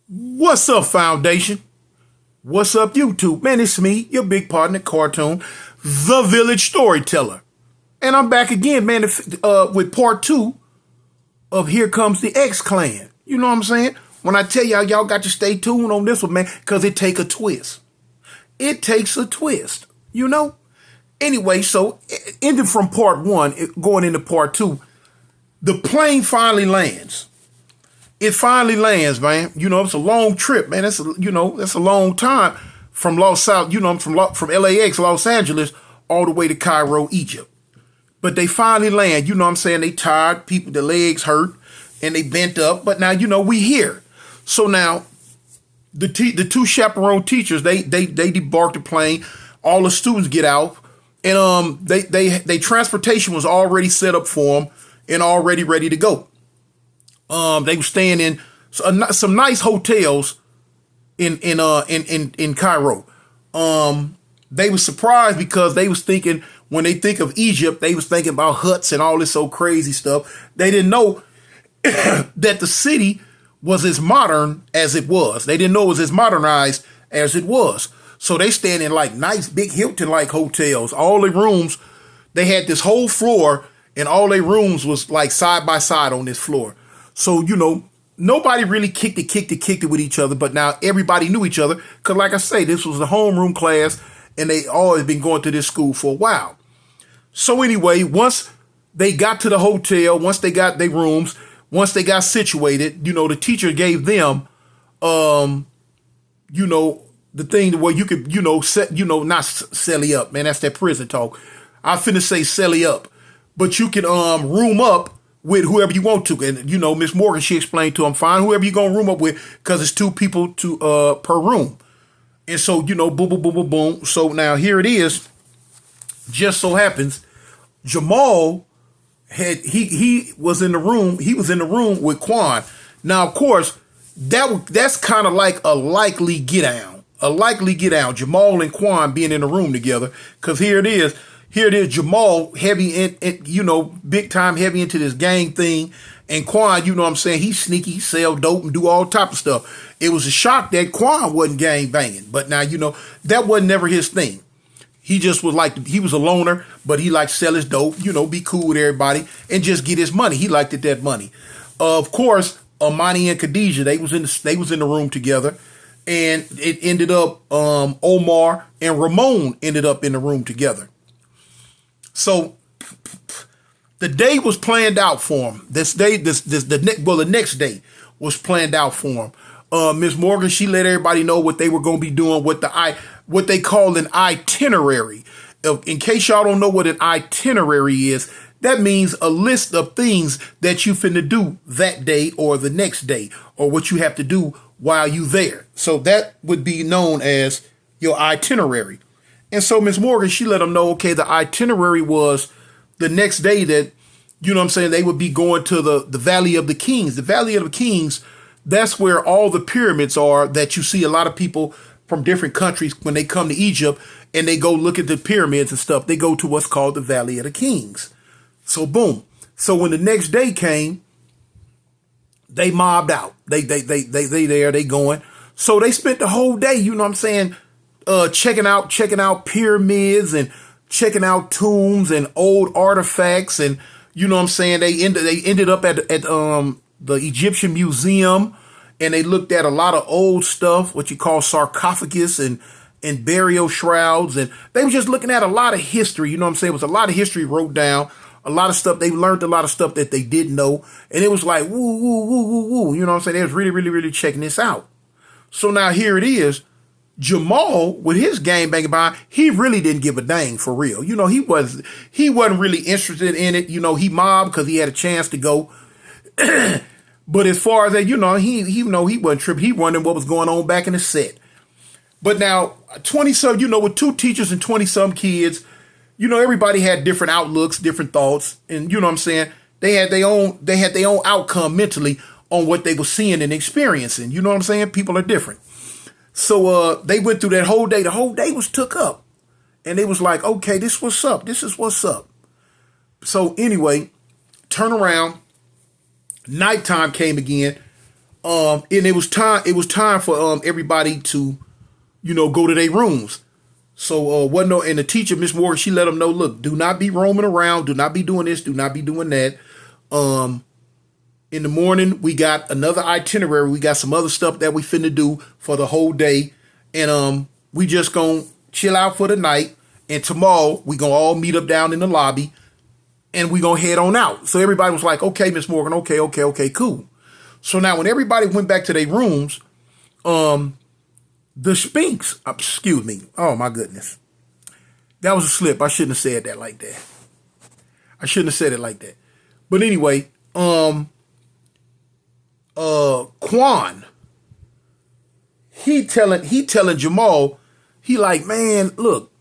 What's up, Foundation? What's up, YouTube? Man, it's me, your big partner, Cartoon, the Village Storyteller. And I'm back again, man, with part 2 of Here Comes the X.clan. You know what I'm saying? When I tell y'all got to stay tuned on this one, man, because it takes a twist. It takes a twist, you know? Anyway, so ending from part 1, going into part 2, the plane finally lands. It finally lands, man. You know, it's a long trip, man. That's a long time from from LAX, Los Angeles, all the way to Cairo, Egypt. But they finally land. You know what I'm saying? They tired, people, their legs hurt, and they bent up. But now, we here. So now, the two chaperone teachers, they debark the plane. All the students get out, and they transportation was already set up for them and already ready to go. They were staying in some nice hotels in Cairo. They were surprised because they was thinking, when they think of Egypt, they was thinking about huts and all this so crazy stuff. They didn't know that the city was as modern as it was. They didn't know it was as modernized as it was. So they staying in like nice big Hilton-like hotels. All the rooms, they had this whole floor, and all their rooms was like side by side on this floor. So, nobody really kicked it with each other, but now everybody knew each other. Because like I say, this was a homeroom class, and they always been going to this school for a while. So anyway, once they got to the hotel, once they got their rooms, once they got situated, the teacher gave them, the thing where you could, not selly up, man, that's that prison talk. I finna say selly up, but you can room up with whoever you want to. And, Miss Morgan, she explained to him, fine, whoever you're going to room up with, because it's 2 people per room. And so, boom, boom, boom, boom, boom. So now here it is. Just so happens, Jamal he was in the room. He was in the room with Quan. Now, of course, that's kind of like a likely get down. Jamal and Quan being in the room together. Because here it is. Jamal heavy in, big time heavy into this gang thing. And Quan, he's sneaky, sell dope and do all type of stuff. It was a shock that Quan wasn't gang banging. But now, that wasn't never his thing. He just was he was a loner, but he liked to sell his dope, be cool with everybody and just get his money. He liked that money. Of course, Amani and Khadijah, they was in the room together. And it ended up, Omar and Ramon ended up in the room together. So the day was planned out for him. The next day was planned out for him. Ms. Morgan, she let everybody know what they were going to be doing with what they call an itinerary. In case y'all don't know what an itinerary is, that means a list of things that you finna do that day or the next day, or what you have to do while you there. So that would be known as your itinerary. And so Ms. Morgan, she let them know, okay, the itinerary was the next day that, they would be going to the Valley of the Kings. The Valley of the Kings, that's where all the pyramids are that you see a lot of people from different countries when they come to Egypt and they go look at the pyramids and stuff. They go to what's called the Valley of the Kings. So boom. So when the next day came, they mobbed out. They going. So they spent the whole day, checking out pyramids and checking out tombs and old artifacts. And, they ended up at the Egyptian Museum, and they looked at a lot of old stuff, what you call sarcophagus and burial shrouds. And they were just looking at a lot of history. It was a lot of history wrote down, a lot of stuff. They learned a lot of stuff that they didn't know. And it was like, woo, woo, woo, woo, woo. They was really, really, really checking this out. So now here it is. Jamal, with his gang banging behind, he really didn't give a dang for real. He wasn't really interested in it. He mobbed because he had a chance to go. But as far as that, he wasn't tripping. He wondering what was going on back in the set. But now, 20-some, with 2 teachers and 20-some kids, everybody had different outlooks, different thoughts. And they had their own outcome mentally on what they were seeing and experiencing. People are different. So they went through that whole day. The whole day was took up. And they was like, okay, this what's up. This is what's up. So anyway, turn around. Nighttime came again. And it was time for everybody to, go to their rooms. So and the teacher, Miss Morgan, she let them know, look, do not be roaming around, do not be doing this, do not be doing that. In the morning, we got another itinerary. We got some other stuff that we finna do for the whole day. And we just gonna chill out for the night. And tomorrow, we gonna all meet up down in the lobby. And we gonna head on out. So everybody was like, okay, Miss Morgan, okay, cool. So now when everybody went back to their rooms, the Spinks, excuse me, oh my goodness. That was a slip. I shouldn't have said that like that. I shouldn't have said it like that. But anyway, Quan, he telling Jamal, he like, man, look,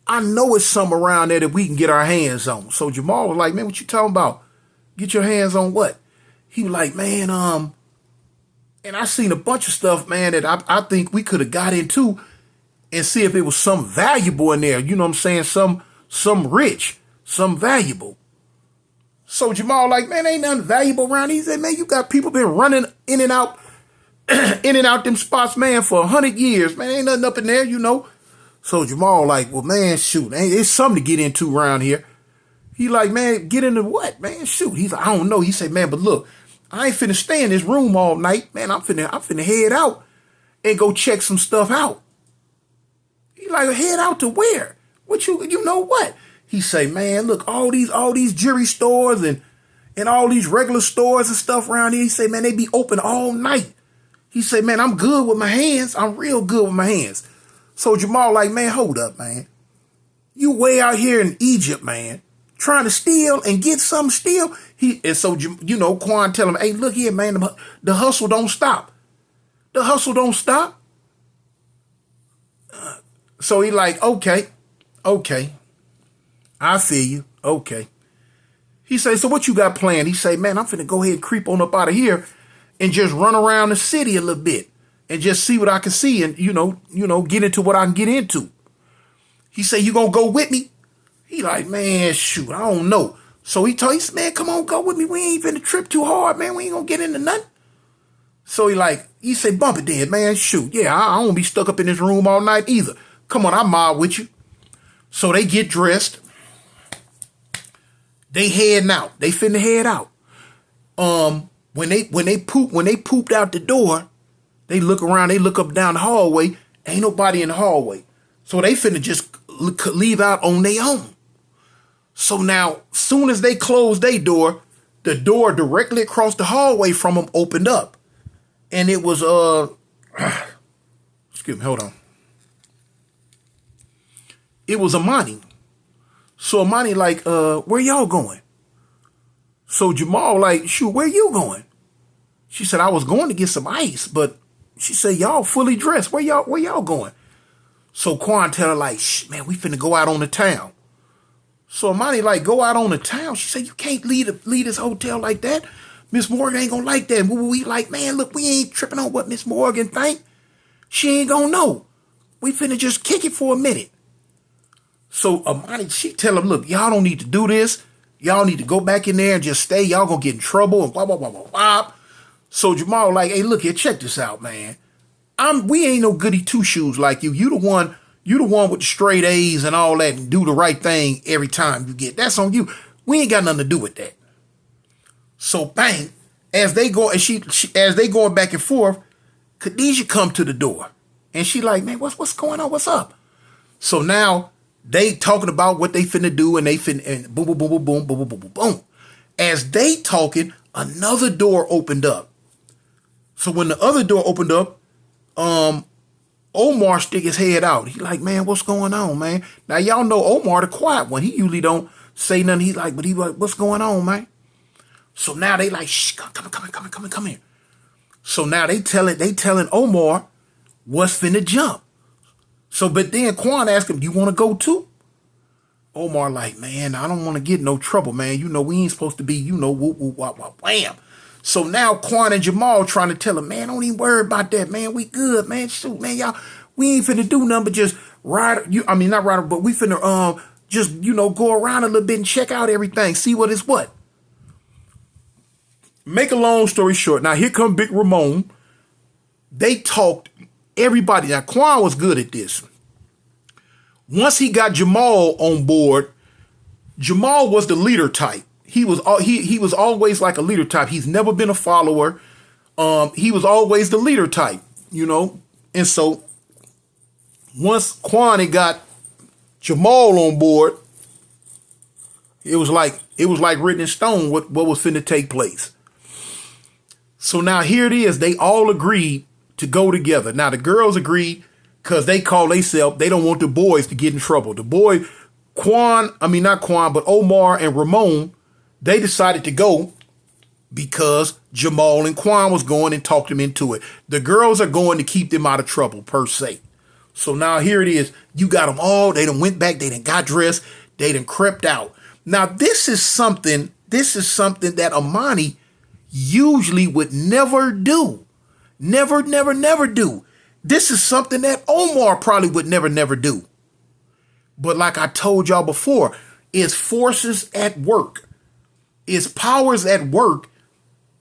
I know it's something around there that we can get our hands on. So Jamal was like, man, what you talking about? Get your hands on what? He was like, man, and I seen a bunch of stuff, man, that I think we could have got into and see if it was some valuable in there. You know what I'm saying? Some rich, some valuable. So Jamal like, man, ain't nothing valuable around here. He said, man, you got people been running in and out them spots, man, for 100 years. Man, ain't nothing up in there, So Jamal like, well, man, shoot, it's something to get into around here. He like, man, get into what, man? Shoot. He's like, I don't know. He said, man, but look, I ain't finna stay in this room all night, man. I'm finna head out and go check some stuff out. He like, head out to where? What you know what? He say, man, look, all these jewelry stores and all these regular stores and stuff around here. He say, man, they be open all night. He say, man, I'm good with my hands. I'm real good with my hands. So Jamal like, man, hold up, man. You way out here in Egypt, man, trying to steal and get something still. So Quan tell him, hey, look here, man, the hustle don't stop. The hustle don't stop. So he like, okay, I feel you. Okay. He say, so what you got planned? He say, man, I'm finna go ahead and creep on up out of here and just run around the city a little bit and just see what I can see and, get into what I can get into. He say, you gonna go with me? He like, man, shoot, I don't know. So he said, man, come on, go with me. We ain't finna trip too hard, man. We ain't gonna get into nothing. So he say, bump it then, man. Shoot, yeah, I don't be stuck up in this room all night either. Come on, I'm mob with you. So they get dressed. They heading out. They finna head out. When they pooped out the door, they look around, they look up down the hallway. Ain't nobody in the hallway. So they finna just leave out on their own. So now, soon as they closed their door, the door directly across the hallway from them opened up. And it was, excuse me, hold on. It was Amani. So Amani like, where y'all going? So Jamal like, shoot, where you going? She said, I was going to get some ice, but she said, y'all fully dressed. Where y'all going? So Quan tell her like, shh, man, we finna go out on the town. So Amani like, go out on the town. She said, you can't leave this hotel like that. Miss Morgan ain't gonna like that. We like, man, look, we ain't tripping on what Miss Morgan think. She ain't gonna know. We finna just kick it for a minute. So Amani, she tell him, look, y'all don't need to do this. Y'all need to go back in there and just stay. Y'all gonna get in trouble and blah, blah, blah, blah, blah. So Jamal like, hey, look here, check this out, man. We ain't no goody two-shoes like you. You the one with the straight A's and all that and do the right thing every time you get. That's on you. We ain't got nothing to do with that. So bang, as they go and as they going back and forth, Khadijah come to the door and she like, man, what's going on? What's up? So now they talking about what they finna do and and boom, boom, boom, boom, boom, boom, boom, boom, boom, boom. As they talking, another door opened up. So when the other door opened up, Omar stick his head out. He like, man, what's going on, man? Now y'all know Omar the quiet one. He usually don't say nothing. He like, what's going on, man? So now they like, shh, come here. So now they telling Omar what's finna jump. So, but then Quan asked him, you want to go too? Omar like, man, I don't want to get no trouble, man. We ain't supposed to be, whoop, whoop, wop, wop, wham. So now Quan and Jamal trying to tell him, man, don't even worry about that, man. We good, man. Shoot, man, y'all, we ain't finna do nothing but just not ride, but we finna just, go around a little bit and check out everything, see what is what. Make a long story short. Now here come Big Ramon They talked everybody. Now, Quan was good at this. Once he got Jamal on board, Jamal was the leader type. He was always like a leader type. He's never been a follower. He was always the leader type, you know. And so once Quan had got Jamal on board, it was like written in stone what was finna take place. So now here it is. They all agreed to go together. Now the girls agreed because they call themselves, they don't want the boys to get in trouble. The boy, not Quan, but Omar and Ramon, they decided to go because Jamal and Quan was going and talked them into it. The girls are going to keep them out of trouble, per se. So now here it is. You got them all. They done went back. They done got dressed. They done crept out. Now, this is something that Amani usually would never do. Never do. This is something that Omar probably would never do. But like I told y'all before, it's forces at work. It's powers at work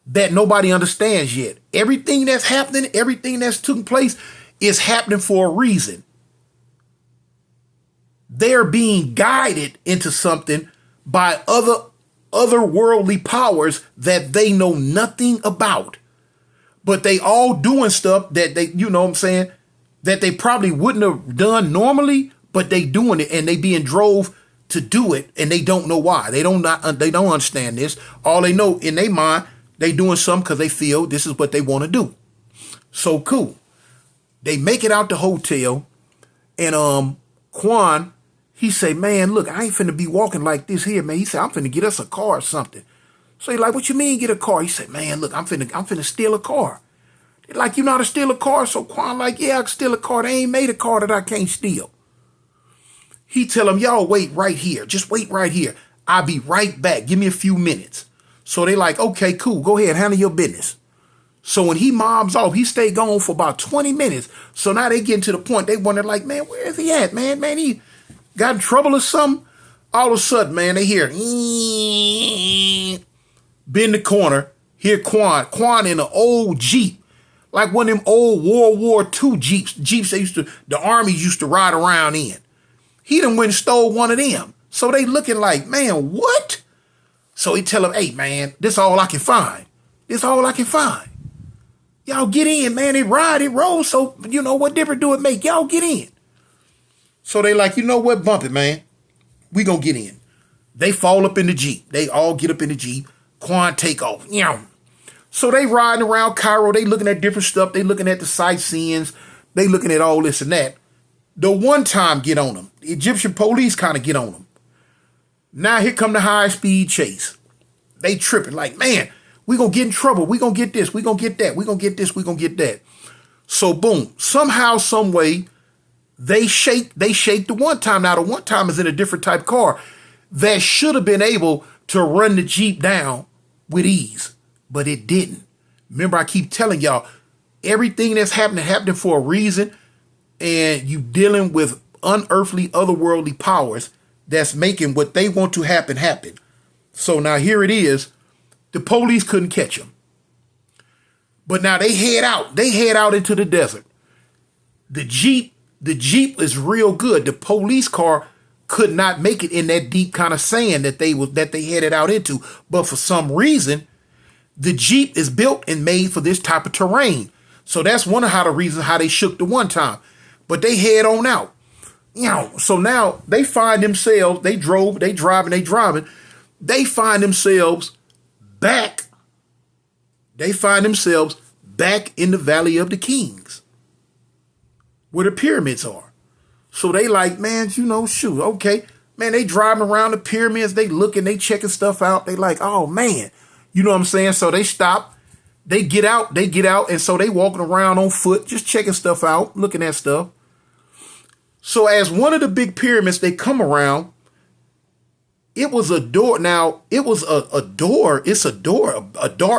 that nobody understands yet. Everything that's happening, everything that's taking place is happening for a reason. They're being guided into something by otherworldly powers that they know nothing about. But they all doing stuff that they, you know what I'm saying, that they probably wouldn't have done normally, but they doing it and they being drove to do it and they don't know why. They don't understand this. All they know in their mind, they doing something because they feel this is what they want to do. So cool. They make it out the hotel and Quan, he say, man, look, I ain't finna be walking like this here, man. He said, I'm finna get us a car or something. So he like, what you mean get a car? He said, man, look, I'm finna steal a car. They're like, you know how to steal a car? So Quan like, yeah, I can steal a car. They ain't made a car that I can't steal. He tell them, y'all wait right here. Just wait right here. I'll be right back. Give me a few minutes. So they like, okay, cool. Go ahead. Handle your business. So when he mobs off, he stayed gone for about 20 minutes. So now they getting to the point. They wonder like, man, where is he at, man? Man, he got in trouble or something. All of a sudden, man, they hear bend the corner. Hear Quan in an old Jeep. Like one of them old World War II Jeeps. Jeeps the army used to ride around in. He done went and stole one of them. So they looking like, man, what? So he tell them, hey, man, this all I can find. This all I can find. Y'all get in, man. It rolls. So, you know, what difference do it make? Y'all get in. So they like, you know what? Bump it, man. We gonna get in. They fall up in the Jeep. They all get up in the Jeep. Quan take off. So they riding around Cairo. They looking at different stuff. They looking at the sightseeings. They looking at all this and that. The one time get on them. The Egyptian police kind of get on them. Now here come the high-speed chase. They tripping like, man, we gonna get in trouble. We gonna get this. We gonna get that. We gonna get this. We gonna get that. So boom, somehow, some way, they shake the one time. Now the one time is in a different type of car that should have been able to run the Jeep down with ease, but it didn't. Remember, I keep telling y'all, everything that's happening for a reason, and you dealing with unearthly, otherworldly powers that's making what they want to happen. So now here it is. The police couldn't catch them. But now they head out. They head out into the desert. The Jeep is real good. The police car could not make it in that deep kind of sand that they headed out into. But for some reason, the Jeep is built and made for this type of terrain. So that's one of the reasons how they shook the one time. But they head on out. So now they find themselves, they driving. They find themselves back. They find themselves back in the Valley of the Kings, where the pyramids are. So they like, man, shoot, okay. Man, they driving around the pyramids, they looking, they checking stuff out. They like, oh man, you know what I'm saying? So they stop, they get out, and so they walking around on foot, just checking stuff out, looking at stuff. So as one of the big pyramids they come around, it was a door. Now, it was a door. It's a door.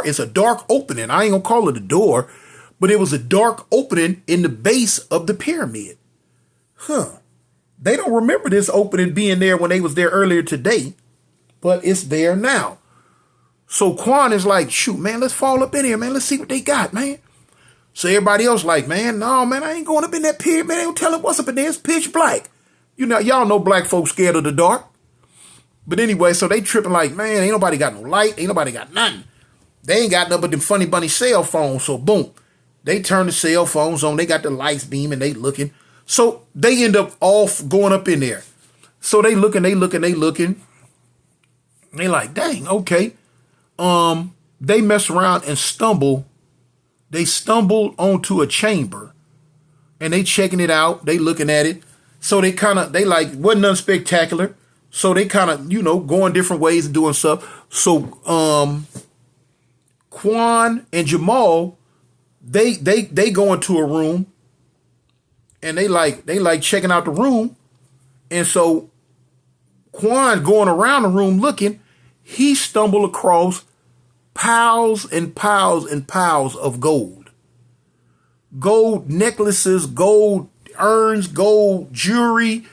It's a dark opening. I ain't gonna call it a door, but it was a dark opening in the base of the pyramid. They don't remember this opening being there when they was there earlier today, but it's there now. So Quan is like, shoot, man, let's fall up in here, man. Let's see what they got, man. So everybody else like, man, no, man, I ain't going up in that pit, man. They don't tell him what's up in there. It's pitch black. You know, y'all know black folks scared of the dark. But anyway, so they tripping like, man, ain't nobody got no light. Ain't nobody got nothing. They ain't got nothing but them funny bunny cell phones. So boom, they turn the cell phones on. They got the lights beaming. They looking. So they end up off going up in there. So they looking. They like, dang, okay. They mess around and stumble. They stumbled onto a chamber, and they checking it out. They looking at it. So they like, wasn't nothing spectacular. So they kind of, going different ways and doing stuff. So Quan and Jamal, they go into a room, and they like checking out the room. And so Quan going around the room looking, he stumbled across piles and piles and piles of gold. Gold necklaces, gold urns, gold jewelry,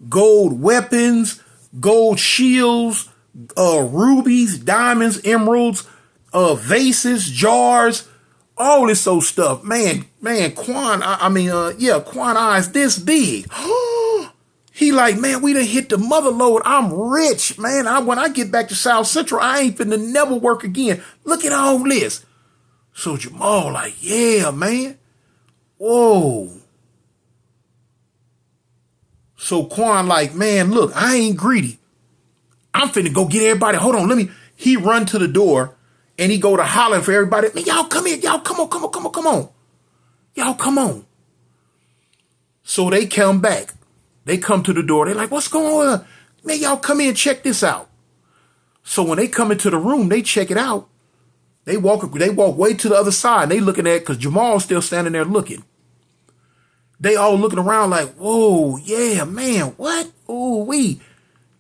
gold weapons, gold shields, rubies, diamonds, emeralds, vases, jars, all this old stuff. Man, Quan, Quan eyes this big. He like, man, we done hit the mother load. I'm rich, man. When I get back to South Central, I ain't finna never work again. Look at all this. So Jamal like, yeah, man. Whoa. So Quan like, man, look, I ain't greedy. I'm finna go get everybody. Hold on, he run to the door and he go to hollering for everybody. Man, y'all come here. Y'all come on. Y'all come on. So they come back. They come to the door. They like, what's going on? Man, y'all come in and check this out. So when they come into the room, they check it out. They walk way to the other side. And they looking at it because Jamal's still standing there looking. They all looking around like, whoa, yeah, man, what? Ooh,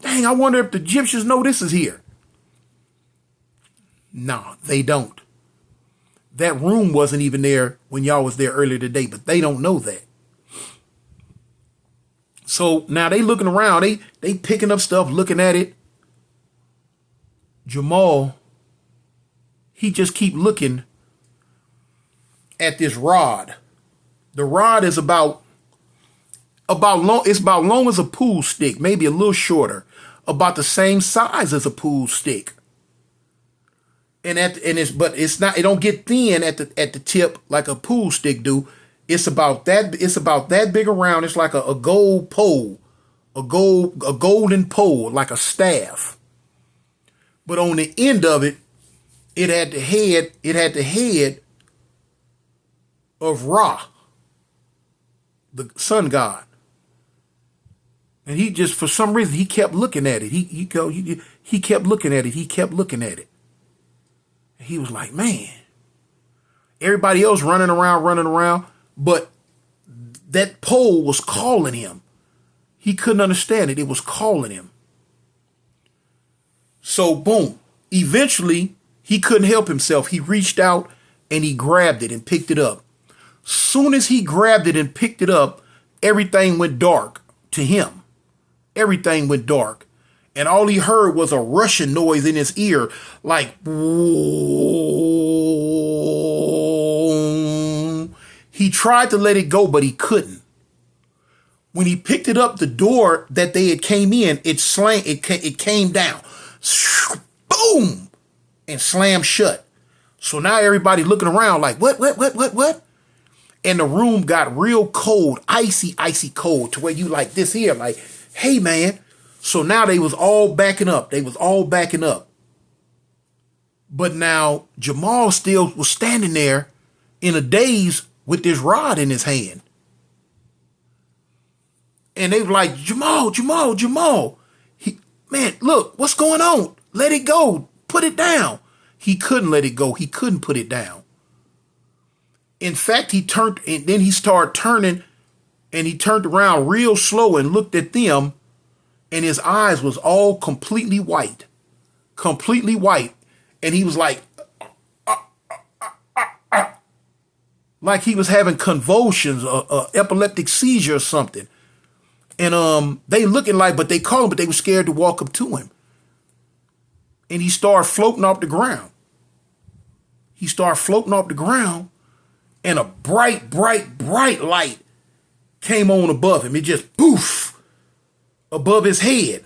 dang, I wonder if the Egyptians know this is here. No, they don't. That room wasn't even there when y'all was there earlier today, but they don't know that. So now they looking around, they picking up stuff, looking at it. Jamal, he just keep looking at this rod. The rod is about long as a pool stick, maybe a little shorter, about the same size as a pool stick. It don't get thin at the tip like a pool stick do. It's about that big around. It's like a gold pole, a golden pole, like a staff. But on the end of it, it had the head of Ra, the sun god. And he just, for some reason, he kept looking at it. He kept looking at it. He kept looking at it. And he was like, man, everybody else running around, but that pole was calling him. He couldn't understand it. It was calling him. So boom, eventually he couldn't help himself. He reached out and he grabbed it and picked it up. Soon as he grabbed it and picked it up, everything went dark to him. Everything went dark. And all he heard was a rushing noise in his ear, like, whoa. He tried to let it go, but he couldn't. When he picked it up, the door that they had came in, it came down. Boom! And slammed shut. So now everybody looking around like, what? And the room got real cold, icy cold, to where you like this here, like, hey, man. So now they was all backing up. But now Jamal still was standing there in a daze with this rod in his hand. And they were like, Jamal. Man, look, what's going on? Let it go. Put it down. He couldn't let it go. He couldn't put it down. In fact, he turned, and then he started turning, and he turned around real slow and looked at them, and his eyes was all completely white. And he was like he was having convulsions, epileptic seizure or something. And they looking like, but they called him, but they were scared to walk up to him. And he started floating off the ground. and a bright, bright, bright light came on above him. It just poof above his head.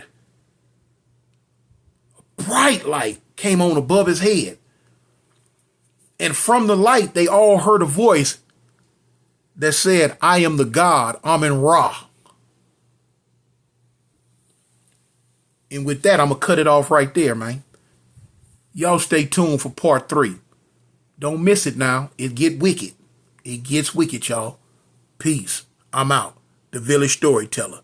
A bright light came on above his head. And from the light, they all heard a voice that said, I am the God, Amen-Ra. And with that, I'm going to cut it off right there, man. Y'all stay tuned for part 3. Don't miss it now. It get wicked. It gets wicked, y'all. Peace. I'm out. The Village Storyteller.